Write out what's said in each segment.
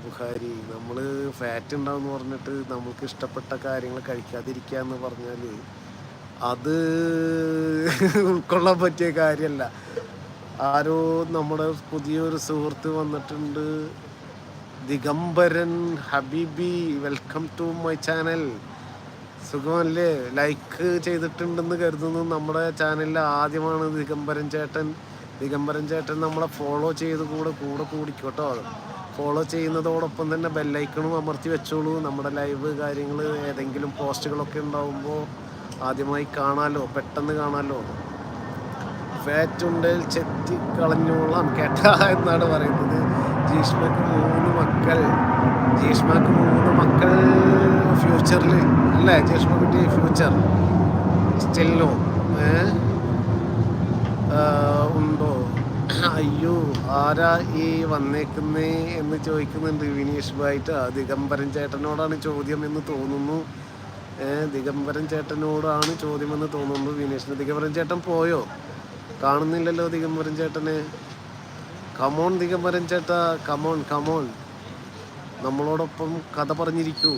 ബുഹാരി നമ്മൾ ഫാറ്റ് ഉണ്ടാവുമെന്ന് പറഞ്ഞിട്ട് നമുക്ക് ഇഷ്ടപ്പെട്ട കാര്യങ്ങൾ കഴിക്കാതിരിക്കുക എന്ന് പറഞ്ഞാൽ അത് ഉൾക്കൊള്ളാൻ പറ്റിയ കാര്യമല്ല. ആരോ നമ്മുടെ പുതിയൊരു സുഹൃത്ത് വന്നിട്ടുണ്ട്, ദിഗംബരൻ ഹബീബി. Welcome to my channel. സുഖമല്ലേ? ലൈക്ക് ചെയ്തിട്ടുണ്ടെന്ന് കരുതുന്നു. നമ്മുടെ ചാനലിൽ ആദ്യമാണ് ദിഗംബരൻ ചേട്ടൻ. ദിഗംബരൻ ചേട്ടൻ നമ്മളെ ഫോളോ ചെയ്ത് കൂടെ കൂടിക്കോട്ടോ. ഫോളോ ചെയ്യുന്നതോടൊപ്പം തന്നെ ബെല്ലൈക്കണും അമർത്തി വെച്ചോളൂ. നമ്മുടെ ലൈവ് കാര്യങ്ങൾ ഏതെങ്കിലും പോസ്റ്റുകളൊക്കെ ഉണ്ടാവുമ്പോൾ ആദ്യമായി കാണാമല്ലോ, പെട്ടെന്ന് കാണാമല്ലോ. ഫാറ്റ് ഉണ്ടെങ്കിൽ ചെത്തി കളഞ്ഞോളാം കേട്ടാ എന്നാണ് പറയുന്നത്. ജീഷ്മക്ക് 3 മക്കൾ. ജീഷ്മക്ക് 3 മക്കൾ ഫ്യൂച്ചറിൽ അല്ലേ ജീഷ്മ കുട്ടി? ഫ്യൂച്ചർ സ്റ്റില്ലോ ഉണ്ടോ? അയ്യോ, ആരാ ഈ വന്നേക്കുന്നേ എന്ന് ചോദിക്കുന്നുണ്ട് വിനീഷ് ഭായിട്ട്. ദിഗംബരൻ ചേട്ടനോടാണ് ചോദ്യം എന്ന് തോന്നുന്നു. ദിഗംബരൻ ചേട്ടനോടാണ് ചോദ്യമെന്ന് തോന്നുന്നു വിനീഷിന്. ദിഗംബരൻ ചേട്ടൻ പോയോ? കാണുന്നില്ലല്ലോ ദിഗംബരൻ ചേട്ടനെ. കമോൺ ദിഗംബരൻ ചേട്ടാ, കമോൺ. നമ്മളോടൊപ്പം കഥ പറഞ്ഞിരിക്കൂ.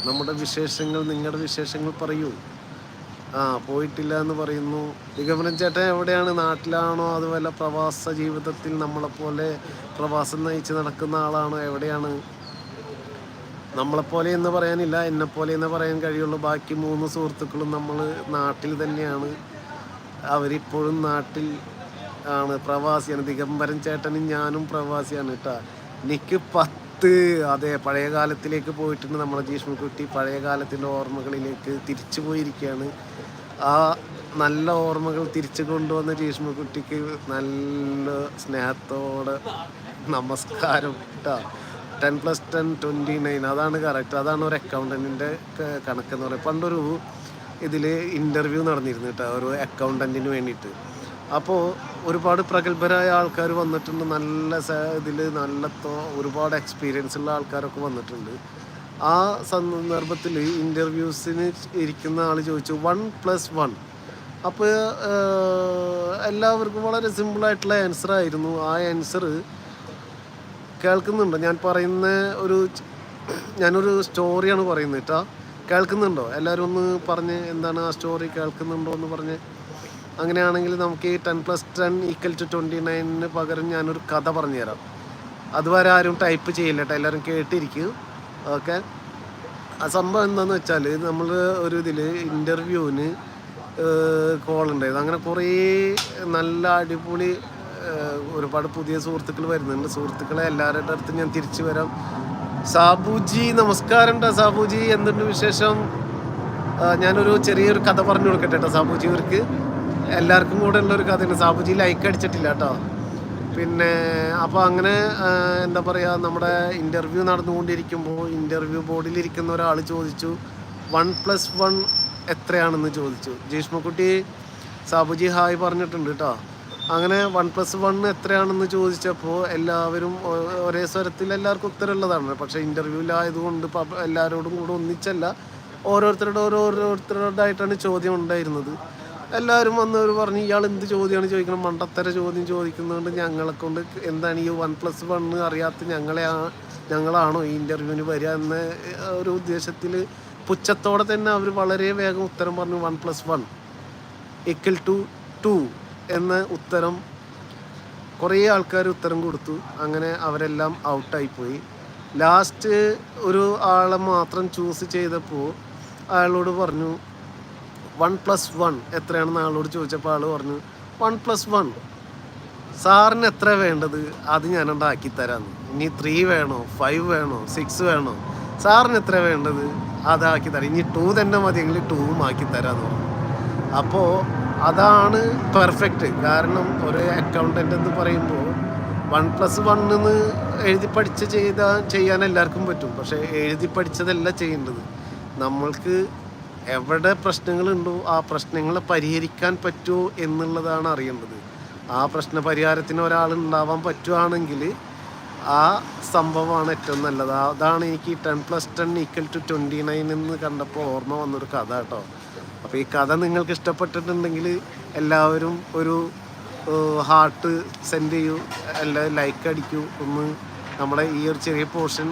നമ്മുടെ വിശേഷങ്ങൾ, നിങ്ങളുടെ വിശേഷങ്ങൾ പറയൂ. പോയിട്ടില്ല എന്ന് പറയുന്നു. ദിഗംബരൻ ചേട്ടൻ എവിടെയാണ്? നാട്ടിലാണോ? അതുപോലെ പ്രവാസ ജീവിതത്തിൽ നമ്മളെപ്പോലെ പ്രവാസം നയിച്ച് നടക്കുന്ന ആളാണോ? എവിടെയാണ്? നമ്മളെപ്പോലെ എന്ന് പറയാനില്ല, എന്നെപ്പോലെ എന്ന് പറയാൻ കഴിയുള്ളൂ. ബാക്കി 3 സുഹൃത്തുക്കളും നമ്മൾ നാട്ടിൽ തന്നെയാണ്. അവരിപ്പോഴും നാട്ടിൽ ആണ്, പ്രവാസിയാണ്. ദിഗംബരൻ ചേട്ടനും ഞാനും പ്രവാസിയാണ് കേട്ടോ. എനിക്ക് 10. അതെ, പഴയ കാലത്തിലേക്ക് പോയിട്ടുണ്ട് നമ്മുടെ ജീഷ്മക്കുട്ടി. പഴയ കാലത്തിൻ്റെ ഓർമ്മകളിലേക്ക് തിരിച്ചു പോയിരിക്കുകയാണ്. ആ നല്ല ഓർമ്മകൾ തിരിച്ചു കൊണ്ടുവന്ന ജീഷ്മക്കുട്ടിക്ക് നല്ല സ്നേഹത്തോടെ നമസ്കാരം കേട്ടോ. 10+10 29. അതാണ് കറക്റ്റ്. അതാണ് ഒരു അക്കൗണ്ടൻറ്റിൻ്റെ കണക്കെന്ന് പറയുന്നത്. പണ്ടൊരു ഇതിൽ ഇൻ്റർവ്യൂ നടന്നിരുന്നു കേട്ടോ, ഒരു അക്കൗണ്ടൻറ്റിന് വേണ്ടിയിട്ട്. അപ്പോൾ ഒരുപാട് പ്രഗത്ഭരായ ആൾക്കാർ വന്നിട്ടുണ്ട്. നല്ല ഇതിൽ ഒരുപാട് എക്സ്പീരിയൻസ് ഉള്ള ആൾക്കാരൊക്കെ വന്നിട്ടുണ്ട്. ആ സന്ദർഭത്തിൽ ഇൻ്റർവ്യൂസിന് ഇരിക്കുന്ന ആൾ ചോദിച്ചു 1+1. അപ്പോൾ എല്ലാവർക്കും വളരെ സിമ്പിളായിട്ടുള്ള ആൻസർ ആയിരുന്നു. ആ ആൻസർ കേൾക്കുന്നുണ്ടോ? ഞാനൊരു സ്റ്റോറിയാണ് പറയുന്നത് കേട്ടോ. കേൾക്കുന്നുണ്ടോ? എല്ലാവരും ഒന്ന് പറഞ്ഞ് എന്താണ് ആ സ്റ്റോറി, കേൾക്കുന്നുണ്ടോ എന്ന് പറഞ്ഞ്. അങ്ങനെയാണെങ്കിൽ നമുക്ക് ഈ 10+10 = 29 പകരം ഞാനൊരു കഥ പറഞ്ഞുതരാം. അതുവരെ ആരും ടൈപ്പ് ചെയ്യില്ല കേട്ടോ, എല്ലാവരും കേട്ടിരിക്കും. ഓക്കെ. ആ സംഭവം എന്താണെന്ന് വെച്ചാൽ, നമ്മൾ ഒരു ഇതിൽ ഇൻ്റർവ്യൂവിന് കോൾ ഉണ്ടായിരുന്നു. അങ്ങനെ കുറേ നല്ല അടിപൊളി ഒരുപാട് പുതിയ സുഹൃത്തുക്കൾ വരുന്നുണ്ട്. സുഹൃത്തുക്കളെ എല്ലാവരുടെ അടുത്ത് ഞാൻ തിരിച്ചു വരാം. സാബുജി നമസ്കാരം ട്ടോ. സാബുജി എന്തുണ്ട് വിശേഷം? ഞാനൊരു ചെറിയൊരു കഥ പറഞ്ഞു കൊടുക്കട്ടെ കേട്ടോ സാബുജി. ഇവർക്ക് എല്ലാവർക്കും കൂടെ ഉള്ളൊരു കഥയാണ്. സാബുജി ലൈക്ക് അടിച്ചിട്ടില്ല കേട്ടോ. പിന്നെ അപ്പോൾ അങ്ങനെ എന്താ പറയുക, നമ്മുടെ ഇൻ്റർവ്യൂ നടന്നുകൊണ്ടിരിക്കുമ്പോൾ ഇൻ്റർവ്യൂ ബോർഡിലിരിക്കുന്ന ഒരാൾ ചോദിച്ചു 1+1 എത്രയാണെന്ന് ചോദിച്ചു. ജീഷ്മക്കുട്ടി സാബുജി ഹായ് പറഞ്ഞിട്ടുണ്ട് കേട്ടോ. അങ്ങനെ 1+1 എത്രയാണെന്ന് ചോദിച്ചപ്പോൾ എല്ലാവരും ഒരേ സ്വരത്തിൽ എല്ലാവർക്കും ഉത്തരമുള്ളതാണ്. പക്ഷേ ഇൻ്റർവ്യൂവിലായതുകൊണ്ട് എല്ലാവരോടും കൂടെ ഒന്നിച്ചല്ല, ഓരോരുത്തരോടായിട്ടാണ് ചോദ്യം ഉണ്ടായിരുന്നത്. എല്ലാവരും വന്നവർ പറഞ്ഞു ഇയാൾ എന്ത് ചോദ്യമാണ് ചോദിക്കണം, മണ്ടത്തര ചോദ്യം ചോദിക്കുന്നതുകൊണ്ട് ഞങ്ങളെ കൊണ്ട് എന്താണ് ഈ 1+1 അറിയാത്ത ഞങ്ങളാണോ ഈ ഇൻ്റർവ്യൂവിന് വരിക എന്ന ഒരു ഉദ്ദേശത്തിൽ പുച്ഛത്തോടെ തന്നെ അവർ വളരെ വേഗം ഉത്തരം പറഞ്ഞു. 1+1 = 2 എന്ന ഉത്തരം. കുറേ ആൾക്കാർ ഉത്തരം കൊടുത്തു. അങ്ങനെ അവരെല്ലാം ഔട്ടായിപ്പോയി. ലാസ്റ്റ് ഒരു ആളെ മാത്രം ചൂസ് ചെയ്തപ്പോൾ അയാളോട് പറഞ്ഞു 1+1 എത്രയാണെന്ന് ആളോട് ചോദിച്ചപ്പോൾ ആൾ പറഞ്ഞു 1+1 സാറിന് എത്ര വേണ്ടത് അത് ഞാൻ ഉണ്ടാക്കി തരാമെന്ന്. ഇനി 3 വേണോ, 5 വേണോ, 6 വേണോ, സാറിന് എത്ര വേണ്ടത് അതാക്കി തരാം. ഇനി 2 തന്നെ മതിയെങ്കിൽ 2ഉം ആക്കി തരാമെന്ന് പറഞ്ഞു. അപ്പോൾ അതാണ് പെർഫെക്റ്റ്. കാരണം ഒരു അക്കൗണ്ടൻ്റ് എന്ന് പറയുമ്പോൾ 1+1 എന്ന് എഴുതി പഠിച്ച് ചെയ്യാൻ എല്ലാവർക്കും പറ്റും. പക്ഷേ എഴുതി പഠിച്ചതല്ല ചെയ്യേണ്ടത്. നമ്മൾക്ക് എവിടെ പ്രശ്നങ്ങളുണ്ടോ ആ പ്രശ്നങ്ങളെ പരിഹരിക്കാൻ പറ്റുമോ എന്നുള്ളതാണ് അറിയേണ്ടത്. ആ പ്രശ്ന പരിഹാരത്തിന് ഒരാളുണ്ടാവാൻ പറ്റുകയാണെങ്കിൽ ആ സംഭവമാണ് ഏറ്റവും നല്ലത്. അതാണ് എനിക്ക് 10+10 = 29 എന്ന് കണ്ടപ്പോൾ ഓർമ്മ വന്നൊരു കഥ കേട്ടോ. അപ്പോൾ ഈ കഥ നിങ്ങൾക്ക് ഇഷ്ടപ്പെട്ടിട്ടുണ്ടെങ്കിൽ എല്ലാവരും ഒരു ഹാർട്ട് സെൻഡ് ചെയ്യൂ, എല്ലാവരും ലൈക്ക് അടിക്കൂ. ഒന്ന് നമ്മുടെ ഈ ഒരു ചെറിയ പോർഷൻ